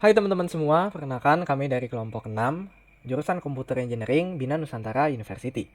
Hai teman-teman semua, perkenalkan kami dari kelompok 6, jurusan Komputer Engineering, Bina Nusantara University.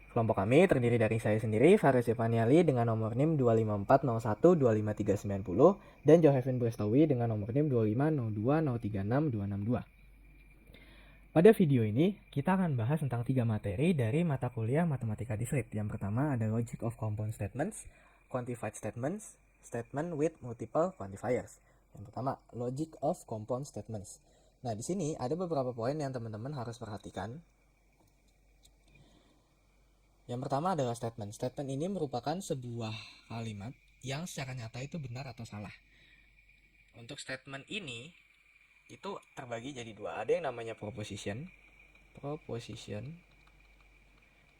Kelompok kami terdiri dari saya sendiri, Faris Yevaniali dengan nomor NIM 25401253990 dan Johevin Brestowi dengan nomor NIM 25020366262. Pada video ini, kita akan bahas tentang 3 materi dari mata kuliah Matematika Discrete. Yang pertama ada Logic of Compound Statements, Quantified Statements, Statement with Multiple Quantifiers. Yang pertama, Logic of Compound Statements. Nah, di sini ada beberapa poin yang teman-teman harus perhatikan. Yang pertama adalah statement. Statement ini merupakan sebuah kalimat yang secara nyata itu benar atau salah. Untuk statement ini itu terbagi jadi dua. Ada yang namanya proposition,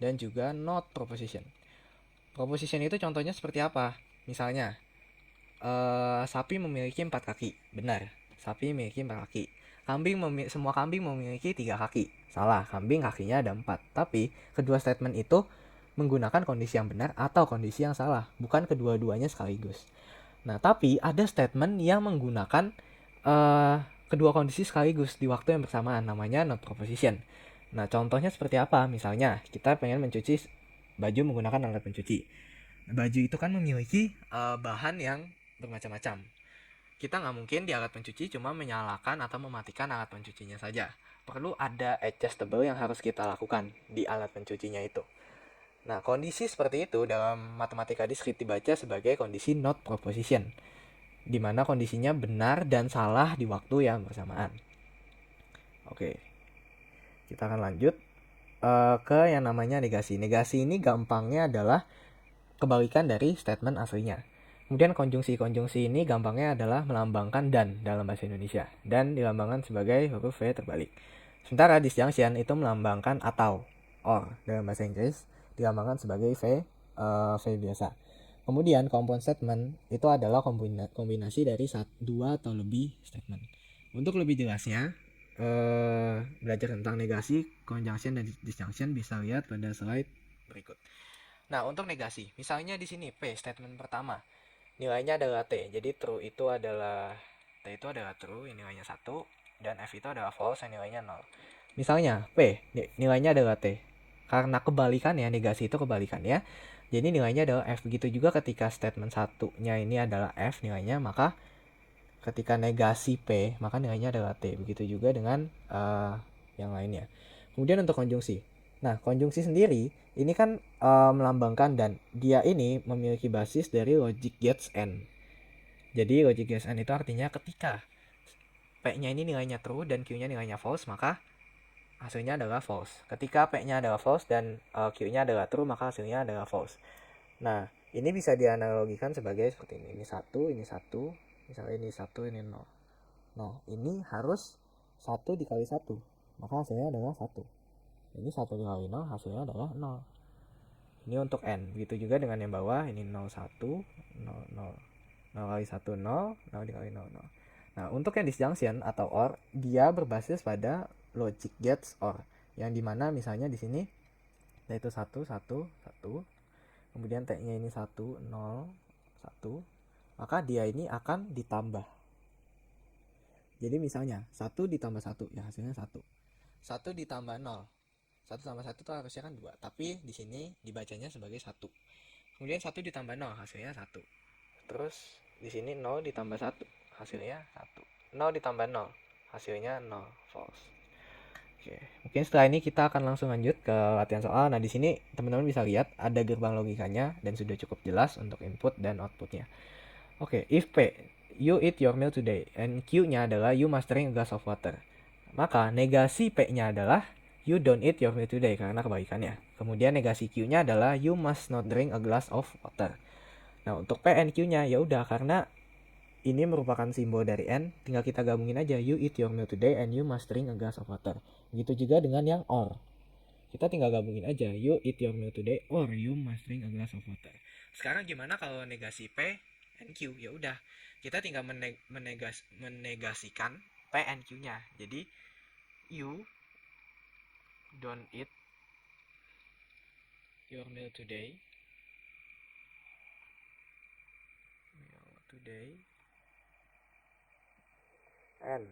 dan juga not proposition. Proposition itu contohnya seperti apa? Misalnya, sapi memiliki 4 kaki. Benar, sapi memiliki 4 kaki. Semua kambing memiliki 3 kaki. Salah, kambing kakinya ada 4. Tapi kedua statement itu menggunakan kondisi yang benar atau kondisi yang salah, bukan kedua-duanya sekaligus. Nah, tapi ada statement yang menggunakan uh, kedua kondisi sekaligus di waktu yang bersamaan, namanya not proposition. Nah, contohnya seperti apa? Misalnya, kita pengen mencuci baju menggunakan alat pencuci. Baju itu kan memiliki bahan yang bermacam-macam. Kita nggak mungkin di alat pencuci cuma menyalakan atau mematikan alat pencucinya saja. Perlu ada adjustable yang harus kita lakukan di alat pencucinya itu. Nah, kondisi seperti itu dalam matematika diskrit dibaca sebagai kondisi not proposition, di mana kondisinya benar dan salah di waktu yang bersamaan. Oke, kita akan lanjut ke yang namanya negasi. Negasi ini gampangnya adalah kebalikan dari statement aslinya. Kemudian konjungsi ini gampangnya adalah melambangkan dan dalam bahasa Indonesia, dan dilambangkan sebagai huruf V terbalik. Sementara disjunction itu melambangkan atau or dalam bahasa Inggris, dilambangkan sebagai V biasa. Kemudian compound statement itu adalah kombinasi dari dua atau lebih statement. Untuk lebih jelasnya, belajar tentang negasi, conjunction, dan disjunction bisa lihat pada slide berikut. Nah, untuk negasi, misalnya di sini P statement pertama, nilainya adalah T. Jadi true itu adalah T itu adalah true yang nilainya 1 dan F itu adalah false yang nilainya 0. Misalnya P nilainya adalah T. Karena kebalikannya, negasi itu kebalikannya. Jadi nilainya adalah F. Begitu juga ketika statement satunya ini adalah F nilainya, maka ketika negasi P, maka nilainya adalah T. Begitu juga dengan yang lainnya. Kemudian untuk konjungsi. Nah, konjungsi sendiri ini kan melambangkan dan dia ini memiliki basis dari logic gates N. Jadi logic gates N itu artinya ketika P-nya ini nilainya true dan Q-nya nilainya false, maka hasilnya adalah false. Ketika P-nya adalah false dan Q-nya adalah true, maka hasilnya adalah false. Nah, ini bisa dianalogikan sebagai seperti ini. Ini satu, misalnya ini satu, ini 0. Nah, ini harus 1 dikali 1, maka hasilnya adalah 1. Ini 1 dikali 0, hasilnya adalah 0. Ini untuk N. Begitu juga dengan yang bawah, ini 0, 1, 0, 0. 0 kali 1, 0, 0 dikali 0, 0. Nah, untuk yang disjunction atau OR, dia berbasis pada logic gates OR. Yang dimana misalnya di sini, yaitu 1, 1, 1. Kemudian T-nya ini 1, 0, 1. Maka dia ini akan ditambah. Jadi misalnya 1 ditambah 1, ya hasilnya 1. 1 ditambah 0. 1 tambah 1 itu harusnya kan 2. Tapi di sini dibacanya sebagai 1. Kemudian 1 ditambah 0, hasilnya 1. Terus di sini 0 ditambah 1, hasilnya 1. 0 ditambah 0, hasilnya 0, false. Oke, mungkin setelah ini kita akan langsung lanjut ke latihan soal. Nah, di sini teman-teman bisa lihat ada gerbang logikanya dan sudah cukup jelas untuk input dan outputnya. Oke, if P, you eat your meal today, and Q-nya adalah you must drink a glass of water. Maka negasi P-nya adalah you don't eat your meal today karena kebalikannya. Kemudian negasi Q-nya adalah you must not drink a glass of water. Nah, untuk P and Q-nya ya udah karena ini merupakan simbol dari N, tinggal kita gabungin aja you eat your meal today and you must drink a glass of water. Begitu juga dengan yang OR. Kita tinggal gabungin aja you eat your meal today or you must drink a glass of water. Sekarang gimana kalau negasi P and Q? Ya udah, kita tinggal menegasikan P and Q-nya. Jadi you don't eat your meal today. And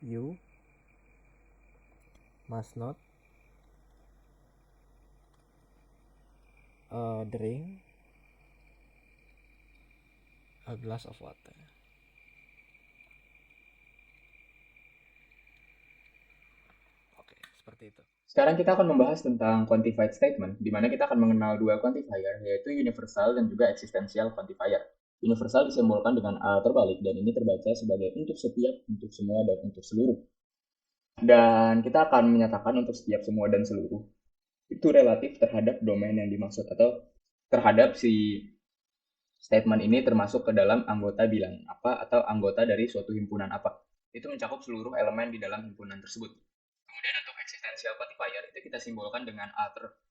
You must not drink a glass of water. Oke, seperti itu. Sekarang kita akan membahas tentang quantified statement, di mana kita akan mengenal dua quantifier, yaitu universal dan juga existential quantifier. Universal disimbolkan dengan A terbalik, dan ini terbaca sebagai untuk setiap, untuk semua, dan untuk seluruh. Dan kita akan menyatakan untuk setiap, semua, dan seluruh itu relatif terhadap domain yang dimaksud, atau terhadap si statement ini termasuk ke dalam anggota bilangan apa atau anggota dari suatu himpunan apa. Itu mencakup seluruh elemen di dalam himpunan tersebut. Kemudian untuk existential quantifier itu kita simbolkan dengan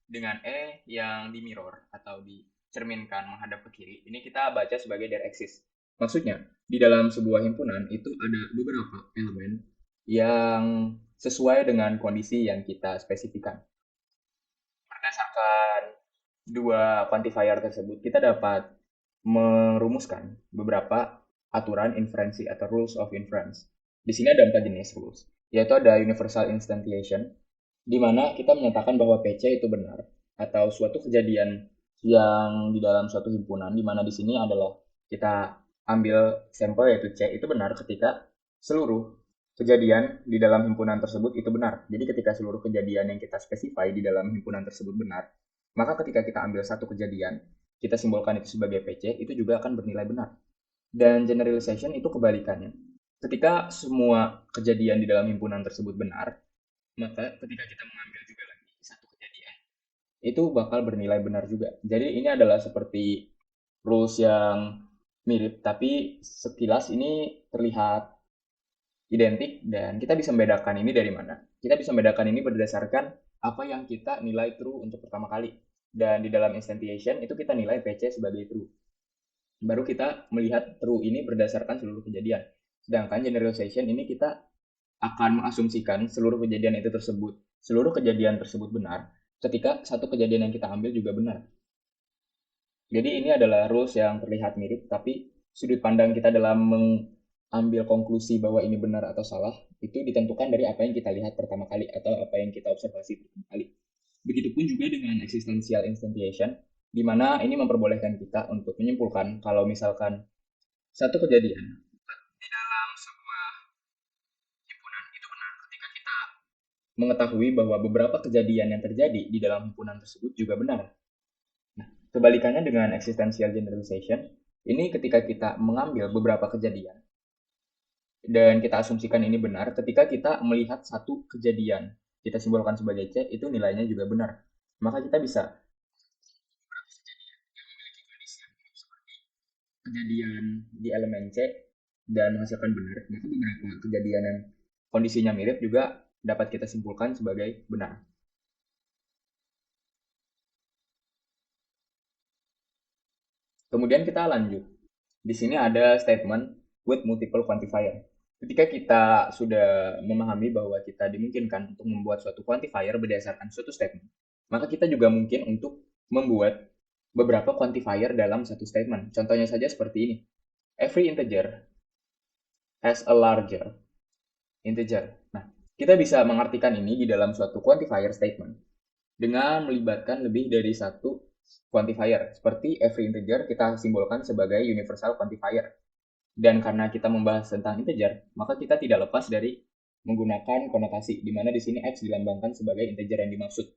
dengan E yang di mirror atau dicerminkan menghadap ke kiri. Ini kita baca sebagai there exists. Maksudnya, di dalam sebuah himpunan itu ada beberapa elemen yang sesuai dengan kondisi yang kita spesifikan. Berdasarkan dua quantifier tersebut, kita dapat merumuskan beberapa aturan inferensi atau rules of inference. Di sini ada 4 jenis rules, yaitu ada universal instantiation, di mana kita menyatakan bahwa PC itu benar, atau suatu kejadian yang di dalam suatu himpunan, di mana di sini adalah kita ambil sampel yaitu C itu benar ketika seluruh kejadian di dalam himpunan tersebut itu benar. Jadi ketika seluruh kejadian yang kita spesify di dalam himpunan tersebut benar, maka ketika kita ambil satu kejadian, kita simbolkan itu sebagai PC, itu juga akan bernilai benar. Dan generalization itu kebalikannya. Ketika semua kejadian di dalam himpunan tersebut benar, maka ketika kita mengambil juga lagi satu kejadian, itu bakal bernilai benar juga. Jadi ini adalah seperti rules yang mirip, tapi sekilas ini terlihat identik, dan kita bisa membedakan ini dari mana? Kita bisa membedakan ini berdasarkan apa yang kita nilai true untuk pertama kali. Dan di dalam instantiation itu kita nilai PC sebagai true. Baru kita melihat true ini berdasarkan seluruh kejadian. Sedangkan generalization ini kita akan mengasumsikan seluruh kejadian tersebut benar ketika satu kejadian yang kita ambil juga benar. Jadi ini adalah rules yang terlihat mirip, tapi sudut pandang kita dalam mengambil konklusi bahwa ini benar atau salah itu ditentukan dari apa yang kita lihat pertama kali atau apa yang kita observasi pertama kali. Begitupun juga dengan existential instantiation, di mana ini memperbolehkan kita untuk menyimpulkan kalau misalkan satu kejadian di dalam sebuah himpunan itu benar ketika kita mengetahui bahwa beberapa kejadian yang terjadi di dalam himpunan tersebut juga benar. Nah, kebalikannya dengan existential generalization, ini ketika kita mengambil beberapa kejadian dan kita asumsikan ini benar, ketika kita melihat satu kejadian, kita simbolkan sebagai C, itu nilainya juga benar. Maka kita bisa kejadian di elemen C dan menghasilkan benar, maka beberapa kejadian yang kondisinya mirip juga dapat kita simpulkan sebagai benar. Kemudian kita lanjut. Di sini ada statement with multiple quantifier. Ketika kita sudah memahami bahwa kita dimungkinkan untuk membuat suatu quantifier berdasarkan suatu statement, maka kita juga mungkin untuk membuat beberapa quantifier dalam satu statement. Contohnya saja seperti ini. Every integer has a larger integer. Nah, kita bisa mengartikan ini di dalam suatu quantifier statement dengan melibatkan lebih dari satu quantifier. Seperti every integer kita simbolkan sebagai universal quantifier. Dan karena kita membahas tentang integer, maka kita tidak lepas dari menggunakan konotasi, di mana di sini x dilambangkan sebagai integer yang dimaksud.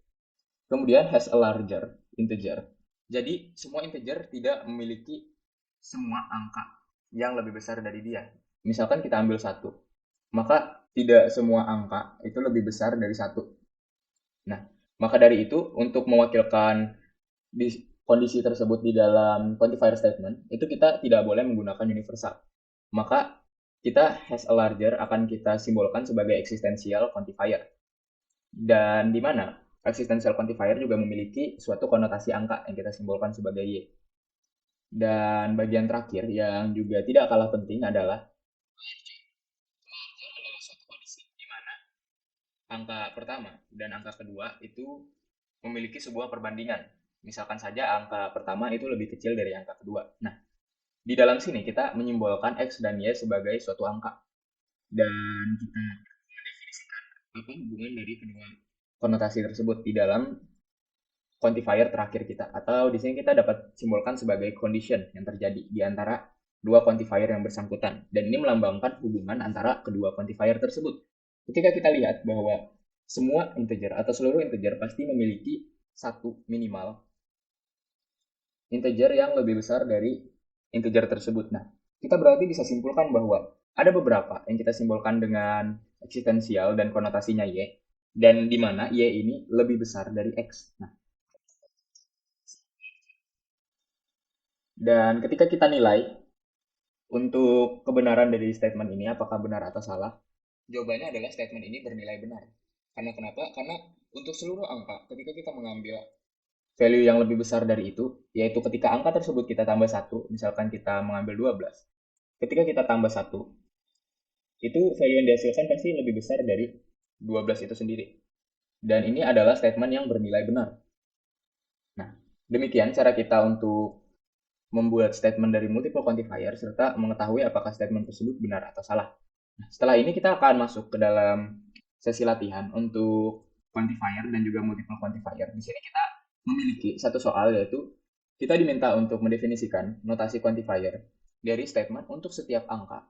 Kemudian has a larger integer. Jadi semua integer tidak memiliki semua angka yang lebih besar dari dia. Misalkan kita ambil satu, maka tidak semua angka itu lebih besar dari satu. Nah, maka dari itu untuk mewakilkan di kondisi tersebut di dalam quantifier statement, itu kita tidak boleh menggunakan universal. Maka kita has a larger akan kita simbolkan sebagai existential quantifier. Dan di mana existential quantifier juga memiliki suatu konotasi angka yang kita simbolkan sebagai Y. Dan bagian terakhir yang juga tidak kalah penting adalah suatu kondisi di mana angka pertama dan angka kedua itu memiliki sebuah perbandingan. Misalkan saja angka pertama itu lebih kecil dari angka kedua. Nah, di dalam sini kita menyimbolkan X dan Y sebagai suatu angka. dan kita mendefinisikan apa hubungan dari kedua konotasi tersebut di dalam quantifier terakhir kita, atau di sini kita dapat simbolkan sebagai condition yang terjadi di antara dua quantifier yang bersangkutan, dan ini melambangkan hubungan antara kedua quantifier tersebut. Ketika kita lihat bahwa semua integer atau seluruh integer pasti memiliki satu minimal integer yang lebih besar dari integer tersebut. Nah, kita berarti bisa simpulkan bahwa ada beberapa yang kita simbolkan dengan eksistensial dan konotasinya y, dan di mana y ini lebih besar dari x. Nah, dan ketika kita nilai untuk kebenaran dari statement ini, apakah benar atau salah, jawabannya adalah statement ini bernilai benar. Karena kenapa? Karena untuk seluruh angka, ketika kita mengambil value yang lebih besar dari itu, yaitu ketika angka tersebut kita tambah satu, misalkan kita mengambil 12, ketika kita tambah satu, itu value yang dihasilkan pasti lebih besar dari 12 itu sendiri. Dan ini adalah statement yang bernilai benar. Nah, demikian cara kita untuk membuat statement dari multiple quantifier serta mengetahui apakah statement tersebut benar atau salah. Nah, setelah ini kita akan masuk ke dalam sesi latihan untuk quantifier dan juga multiple quantifier. Di sini kita memiliki satu soal, yaitu kita diminta untuk mendefinisikan notasi quantifier dari statement untuk setiap angka.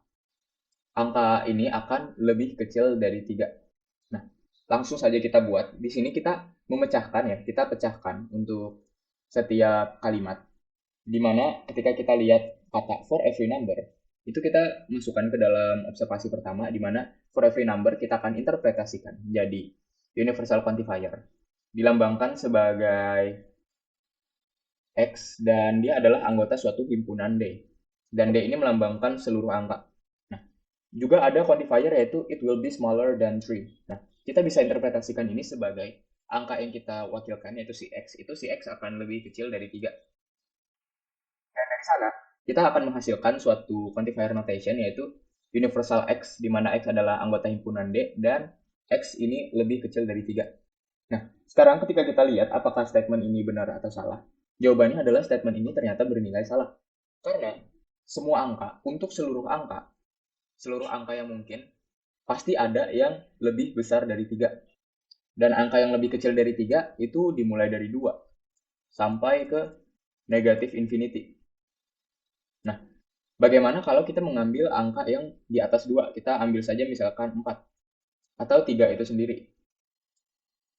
Angka ini akan lebih kecil dari 3. Nah, langsung saja kita buat. Di sini kita memecahkan ya, kita pecahkan untuk setiap kalimat. Di mana ketika kita lihat kata for every number, itu kita masukkan ke dalam observasi pertama, di mana for every number kita akan interpretasikan jadi universal quantifier. Dilambangkan sebagai X, dan dia adalah anggota suatu himpunan D. Dan D ini melambangkan seluruh angka. Nah, juga ada quantifier yaitu it will be smaller than 3. Nah, kita bisa interpretasikan ini sebagai angka yang kita wakilkan, yaitu si X. Itu si X akan lebih kecil dari 3. Dan dari sana, kita akan menghasilkan suatu quantifier notation, yaitu universal X, di mana X adalah anggota himpunan D, dan X ini lebih kecil dari 3. Nah, sekarang ketika kita lihat apakah statement ini benar atau salah, jawabannya adalah statement ini ternyata bernilai salah. Karena semua angka, untuk seluruh angka yang mungkin, pasti ada yang lebih besar dari 3. Dan angka yang lebih kecil dari 3 itu dimulai dari 2 sampai ke negatif infinity. Nah, bagaimana kalau kita mengambil angka yang di atas 2? Kita ambil saja misalkan 4 atau 3 itu sendiri.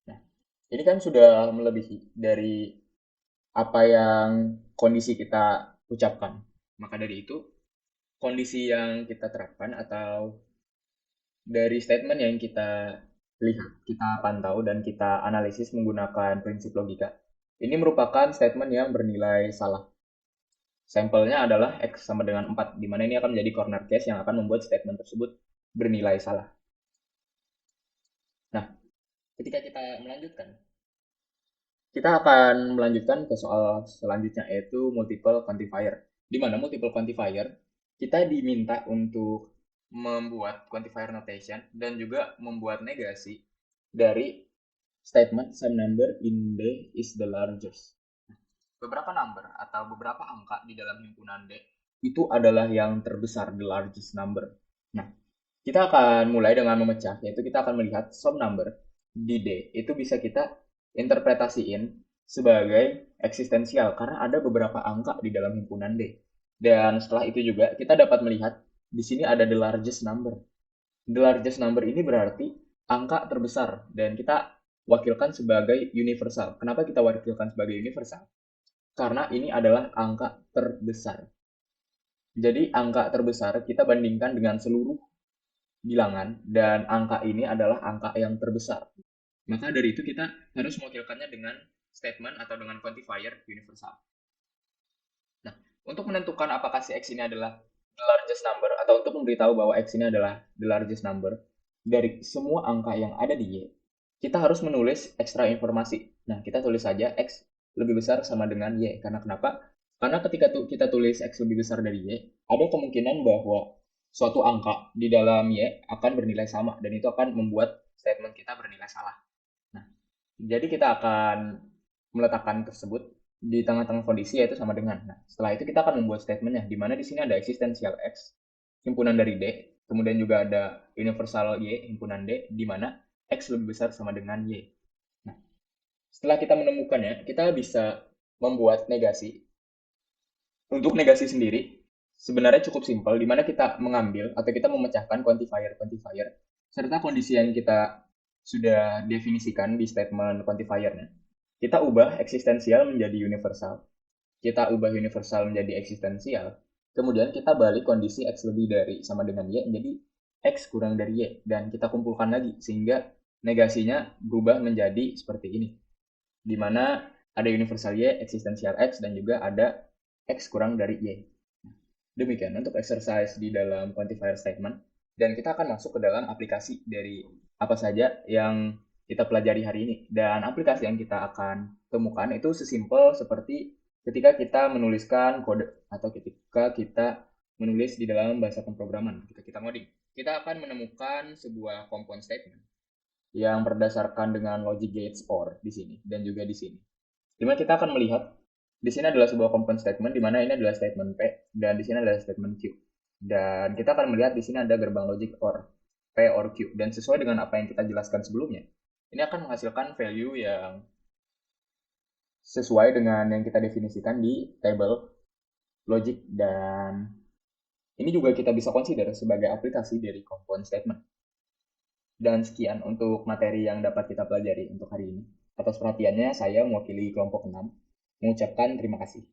Nah, ini kan sudah melebihi dari apa yang kondisi kita ucapkan. Maka dari itu, kondisi yang kita terapkan atau dari statement yang kita lihat, kita pantau, dan kita analisis menggunakan prinsip logika, ini merupakan statement yang bernilai salah. Sampelnya adalah X sama dengan 4, di mana ini akan menjadi corner case yang akan membuat statement tersebut bernilai salah. Nah, ketika kita melanjutkan, kita akan melanjutkan ke soal selanjutnya, yaitu multiple quantifier. Di mana multiple quantifier, kita diminta untuk membuat quantifier notation dan juga membuat negasi dari statement some number in D is the largest. Beberapa number atau beberapa angka di dalam himpunan D itu adalah yang terbesar, the largest number. Nah, kita akan mulai dengan memecah, yaitu kita akan melihat some number di D itu bisa kita interpretasiin sebagai eksistensial karena ada beberapa angka di dalam himpunan D. Dan setelah itu juga kita dapat melihat di sini ada the largest number. The largest number ini berarti angka terbesar, dan kita wakilkan sebagai universal. Kenapa kita wakilkan sebagai universal? Karena ini adalah angka terbesar. Jadi angka terbesar kita bandingkan dengan seluruh bilangan, dan angka ini adalah angka yang terbesar. Maka dari itu kita harus mewakilkannya dengan statement atau dengan quantifier universal. Nah, untuk menentukan apakah si X ini adalah the largest number, atau untuk memberitahu bahwa X ini adalah the largest number dari semua angka yang ada di Y, kita harus menulis ekstra informasi. Nah, kita tulis saja X lebih besar sama dengan Y. Karena kenapa? Karena ketika kita tulis X lebih besar dari Y, ada kemungkinan bahwa suatu angka di dalam Y akan bernilai sama, dan itu akan membuat statement kita bernilai salah. Nah, jadi kita akan meletakkan tersebut di tengah-tengah kondisi, yaitu sama dengan. Nah, setelah itu kita akan membuat statementnya, di mana di sini ada eksistensial X, himpunan dari D, Kemudian juga ada universal Y, himpunan D, di mana X lebih besar sama dengan Y. Nah, setelah kita menemukannya, kita bisa membuat negasi. Untuk negasi sendiri, sebenarnya cukup simpel, di mana kita mengambil atau kita memecahkan quantifier-quantifier, serta kondisi yang kita sudah definisikan di statement quantifiernya. Kita ubah eksistensial menjadi universal. Kita ubah universal menjadi eksistensial. Kemudian kita balik kondisi X lebih dari sama dengan Y menjadi X kurang dari Y. Dan kita kumpulkan lagi sehingga negasinya berubah menjadi seperti ini. Di mana ada universal Y, eksistensial X, dan juga ada X kurang dari Y. Demikian untuk exercise di dalam quantifier statement. Dan kita akan masuk ke dalam aplikasi dari apa saja yang kita pelajari hari ini. Dan aplikasi yang kita akan temukan itu sesimpel seperti ketika kita menuliskan kode atau ketika kita menulis di dalam bahasa pemrograman, ketika kita ngoding. Kita akan menemukan sebuah compound statement yang berdasarkan dengan logic gates OR di sini dan juga di sini. Dimana kita akan melihat di sini adalah sebuah compound statement di mana ini adalah statement P dan di sini adalah statement Q. Dan kita akan melihat di sini ada gerbang logic OR P or Q dan sesuai dengan apa yang kita jelaskan sebelumnya, ini akan menghasilkan value yang sesuai dengan yang kita definisikan di table logic, dan ini juga kita bisa consider sebagai aplikasi dari compound statement. Dan sekian untuk materi yang dapat kita pelajari untuk hari ini. Atas perhatiannya, saya mewakili kelompok 6 mengucapkan terima kasih.